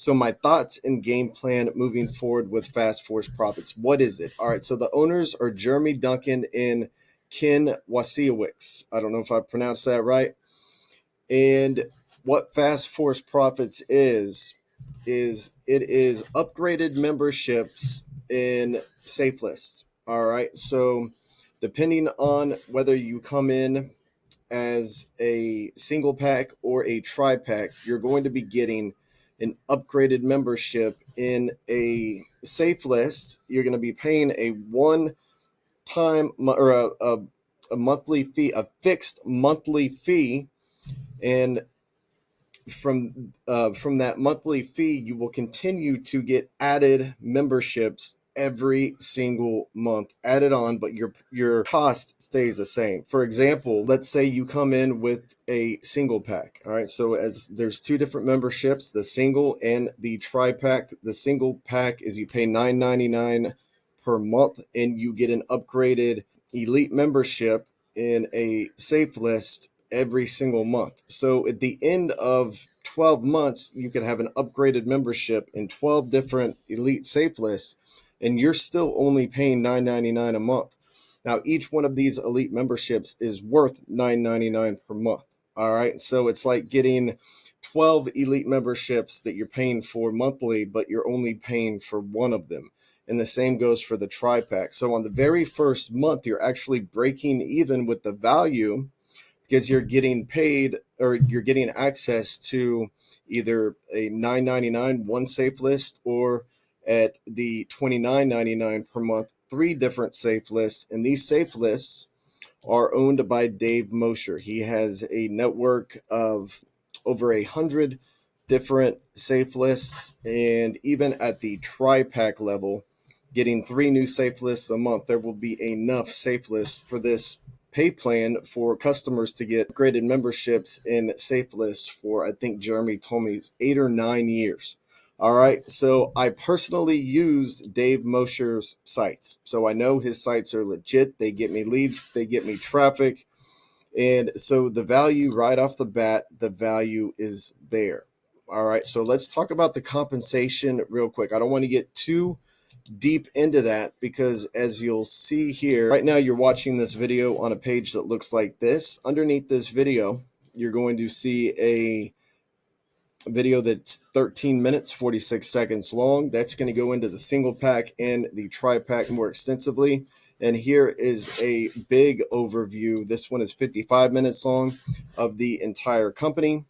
So my thoughts and game plan moving forward with Fast Force Profits. What is it? All right. So the owners are Jeremy Duncan and Ken Wasiewicz. I don't know if I pronounced that right. And what Fast Force Profits is it is upgraded memberships in safe lists. All right. So depending on whether you come in as a single pack or a tri pack, you're going to be getting an upgraded membership in a safe list. You're going to be paying a one time or a monthly fee, a fixed monthly fee. And from that monthly fee, you will continue to get added memberships every single month added on, but your cost stays the same. For example, let's say you come in with a single pack. All right, so as there's two different memberships, the single and the tri pack. The single pack is you pay $9.99 per month and you get an upgraded elite membership in a safe list every single month. So at the end of 12 months, you can have an upgraded membership in 12 different elite safe lists, and you're still only paying $9.99 a month. Now, each one of these elite memberships is worth $9.99 per month. All right. So it's like getting 12 elite memberships that you're paying for monthly, but you're only paying for one of them. And the same goes for the tri pack. So on the very first month, you're actually breaking even with the value because you're getting paid or you're getting access to either a $9.99 one safe list or at the $29.99 per month, three different safe lists. And these safe lists are owned by Dave Mosher. He has a network of over 100 different safe lists. And even at the tri-pack level, getting three new safe lists a month, there will be enough safe lists for this pay plan for customers to get graded memberships in safe lists for, I think Jeremy told me, 8 or 9 years. All right. So I personally use Dave Mosher's sites. So I know his sites are legit. They get me leads, they get me traffic. And so the value right off the bat, the value is there. All right. So let's talk about the compensation real quick. I don't want to get too deep into that because as you'll see here, right now you're watching this video on a page that looks like this. Underneath this video, you're going to see a video that's 13 minutes, 46 seconds long. That's going to go into the single pack and the tri pack more extensively. And here is a big overview. This one is 55 minutes long of the entire company.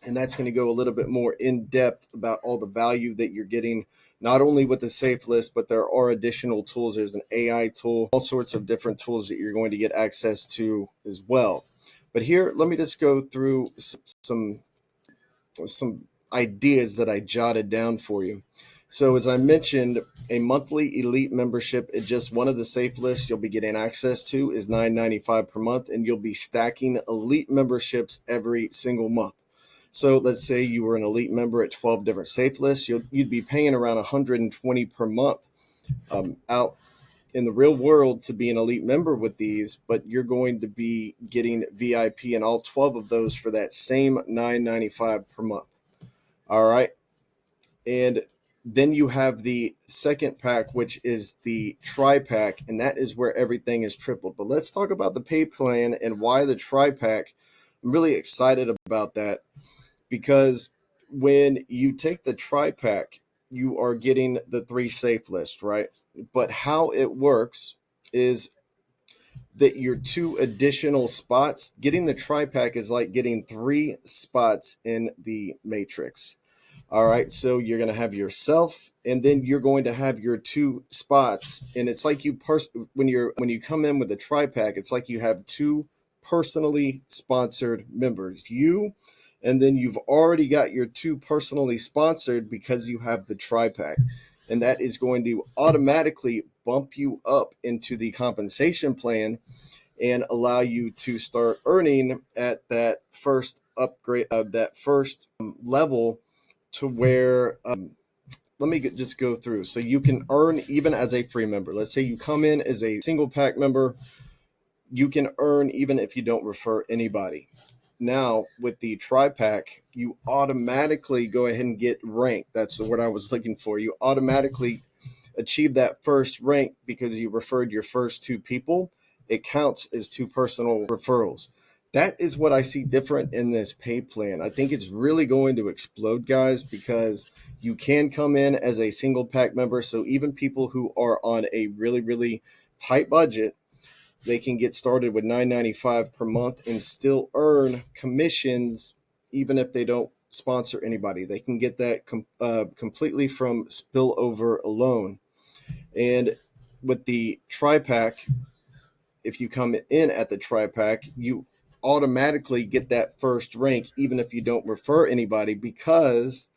And that's going to go a little bit more in depth about all the value that you're getting, not only with the safe list, but there are additional tools. There's an AI tool, all sorts of different tools that you're going to get access to as well. But here, let me just go through some ideas that I jotted down for you. So as I mentioned, a monthly elite membership at just one of the safe lists you'll be getting access to is $9.95 per month, and you'll be stacking elite memberships every single month. So let's say you were an elite member at 12 different safe lists, you'd be paying around $120 per month out in the real world to be an elite member with these, but you're going to be getting VIP in all 12 of those for that same $9.95 per month. All right. And then you have the second pack, which is the tri pack, and that is where everything is tripled. But let's talk about the pay plan and why the tri pack. I'm really excited about that because when you take the tri pack, you are getting the three safe lists, right? But how it works is that your two additional spots, getting the tri pack is like getting three spots in the matrix. All right, so you're going to have yourself, and then you're going to have your two spots, and it's like when you come in with the tri pack, it's like you have two personally sponsored members, you, and then you've already got your two personally sponsored because you have the tri pack, and that is going to automatically bump you up into the compensation plan and allow you to start earning at that first upgrade, that first level to where let me just go through. So you can earn even as a free member. Let's say you come in as a single pack member, you can earn even if you don't refer anybody. now with the tri-pack, you automatically go ahead and get ranked. That's the word I was looking for. You automatically achieve that first rank because you referred your first two people. It counts as two personal referrals. That is what I see different in this pay plan. I think it's really going to explode, guys, because you can come in as a single pack member. So even people who are on a really, really tight budget, they can get started with $9.95 per month and still earn commissions even if they don't sponsor anybody. They can get that completely from Spillover alone. And with the tri-pack, if you come in at the tri-pack, you automatically get that first rank even if you don't refer anybody, because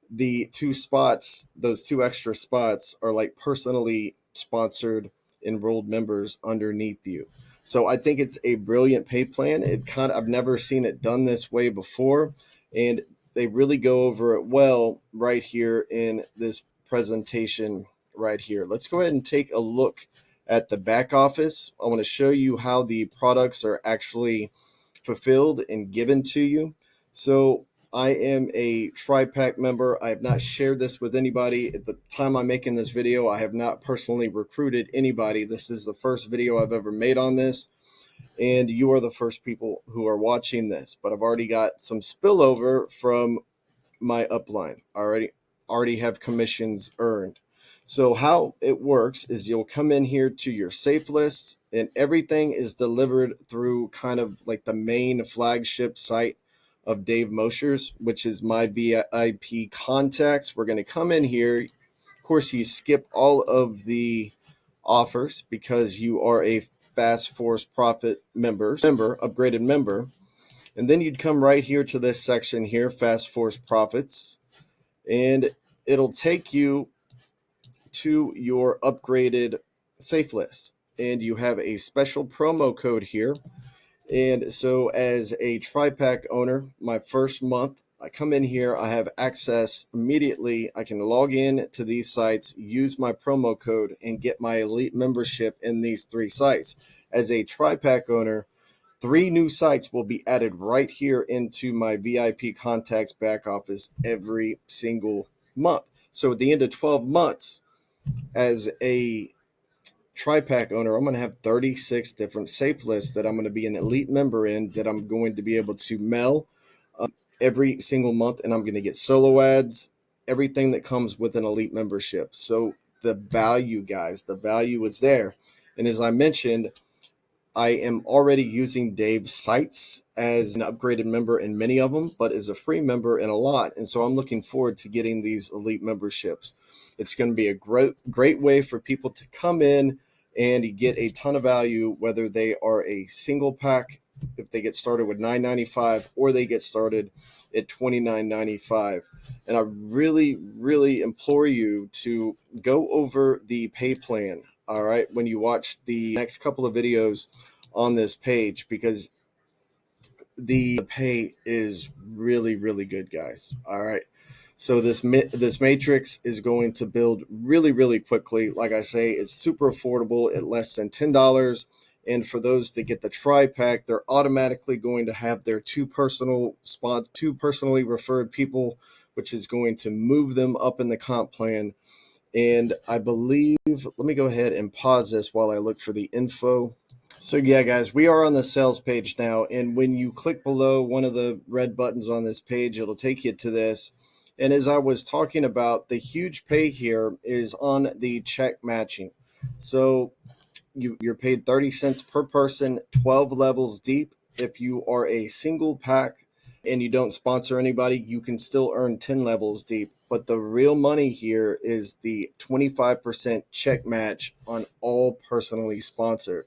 the two spots, those two extra spots, are like personally sponsored enrolled members underneath you. So I think it's a brilliant pay plan. I've never seen it done this way before, and they really go over it well right here in this presentation right here. Let's go ahead and take a look at the back office. I want to show you how the products are actually fulfilled and given to you. So I am a tri-pack member. I have not shared this with anybody. At the time I'm making this video, I have not personally recruited anybody. This is the first video I've ever made on this, and you are the first people who are watching this. But I've already got some spillover from my upline. Already have commissions earned. So how it works is you'll come in here to your safe list, and everything is delivered through kind of like the main flagship site of Dave Mosher's, which is my VIP contacts. We're going to come in here. Of course, you skip all of the offers because you are a Fast Force Profit upgraded member. And then you'd come right here to this section here, Fast Force Profits, and it'll take you to your upgraded safe list. And you have a special promo code here. And so as a tri-pack owner, my first month, I come in here, I have access immediately. I can log in to these sites, use my promo code, and get my elite membership in these three sites. As a tri-pack owner, 3 new sites will be added right here into my VIP contacts back office every single month. So at the end of 12 months, as a tri-pack owner, I'm going to have 36 different safe lists that I'm going to be an elite member in, that I'm going to be able to mail every single month, and I'm going to get solo ads, everything that comes with an elite membership. So the value, guys, the value is there. And as I mentioned, I am already using Dave's sites as an upgraded member in many of them, but as a free member in a lot. And so I'm looking forward to getting these elite memberships. It's going to be a great way for people to come in and get a ton of value, whether they are a single pack, if they get started with $9.95, or they get started at $29.95. And I really, really implore you to go over the pay plan, all right, when you watch the next couple of videos on this page, because the pay is really, really good, guys. All right. So this matrix is going to build really, really quickly. Like I say, it's super affordable at less than $10. And for those that get the tri-pack, they're automatically going to have their two personally referred people, which is going to move them up in the comp plan. And I believe, let me go ahead and pause this while I look for the info. So yeah, guys, we are on the sales page now. And when you click below one of the red buttons on this page, it'll take you to this. And as I was talking about, the huge pay here is on the check matching. So you're paid 30 cents per person, 12 levels deep. If you are a single pack and you don't sponsor anybody, you can still earn 10 levels deep. But the real money here is the 25% check match on all personally sponsored.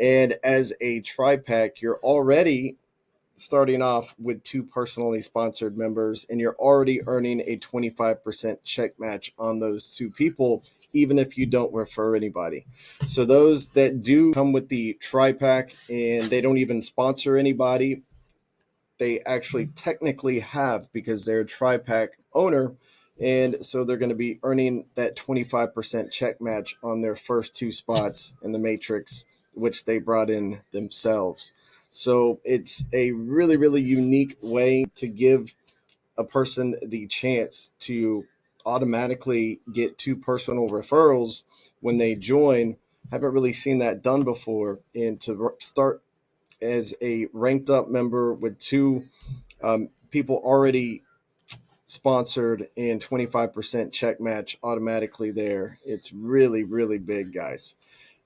And as a tri-pack, you're already starting off with 2 personally sponsored members, and you're already earning a 25% check match on those 2 people, even if you don't refer anybody. So those that do come with the tri-pack and they don't even sponsor anybody, they actually technically have, because they're a tri-pack owner, and so they're going to be earning that 25% check match on their first 2 spots in the matrix, which they brought in themselves. So it's a really, really unique way to give a person the chance to automatically get two personal referrals when they join. Haven't really seen that done before. And to start as a ranked up member with two people already sponsored and 25% check match automatically there. It's really, really big, guys.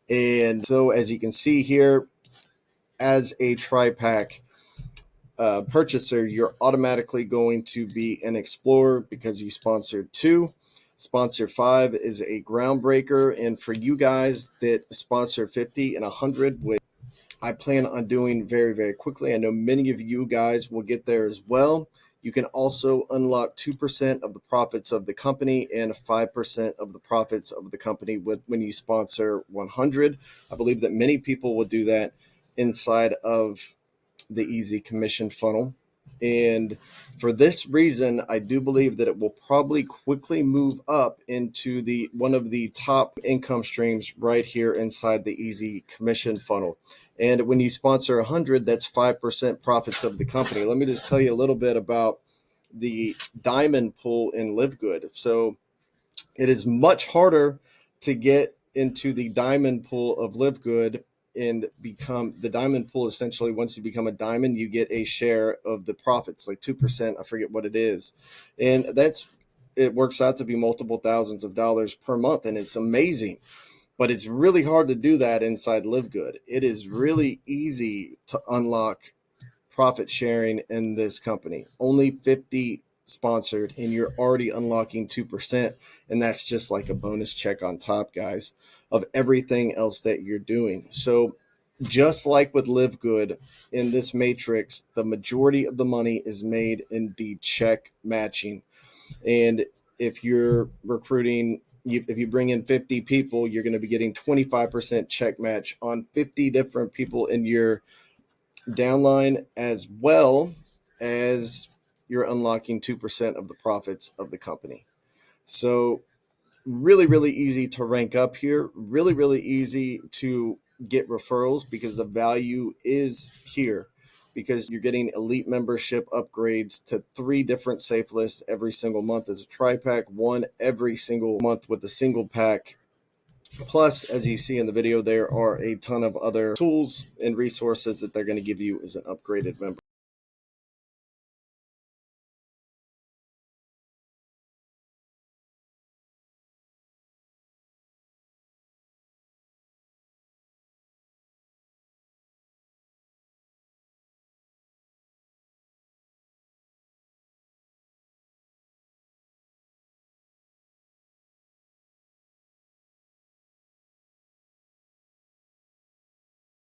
And so, as you can see here, as a tri-pack purchaser, you're automatically going to be an explorer because you sponsored two. Sponsor 5 is a groundbreaker. And for you guys that sponsor 50 and 100, which I plan on doing very, very quickly, I know many of you guys will get there as well. You can also unlock 2% of the profits of the company and 5% of the profits of the company when you sponsor 100. I believe that many people will do that inside of the easy commission funnel. And for this reason, I do believe that it will probably quickly move up into the one of the top income streams right here inside the easy commission funnel. And when you sponsor 100, that's 5% profits of the company. Let me just tell you a little bit about the diamond pool in Live Good. So it is much harder to get into the diamond pool of Live Good and become the diamond pool. Essentially, once you become a diamond, you get a share of the profits, like 2%. I forget what it is. And it works out to be multiple thousands of dollars per month. And it's amazing. But it's really hard to do that inside Live Good. It is really easy to unlock profit sharing in this company. Only 50 sponsored, and you're already unlocking 2%. And that's just like a bonus check on top, guys, of everything else that you're doing. So, just like with Live Good, in this matrix, the majority of the money is made in the check matching. And if you're recruiting, if you bring in 50 people, you're going to be getting 25% check match on 50 different people in your downline, as well as you're unlocking 2% of the profits of the company. So really, really easy to rank up here. Really, really easy to get referrals because the value is here, because you're getting elite membership upgrades to 3 different safe lists every single month as a tri-pack, 1 every single month with a single pack. Plus, as you see in the video, there are a ton of other tools and resources that they're going to give you as an upgraded member.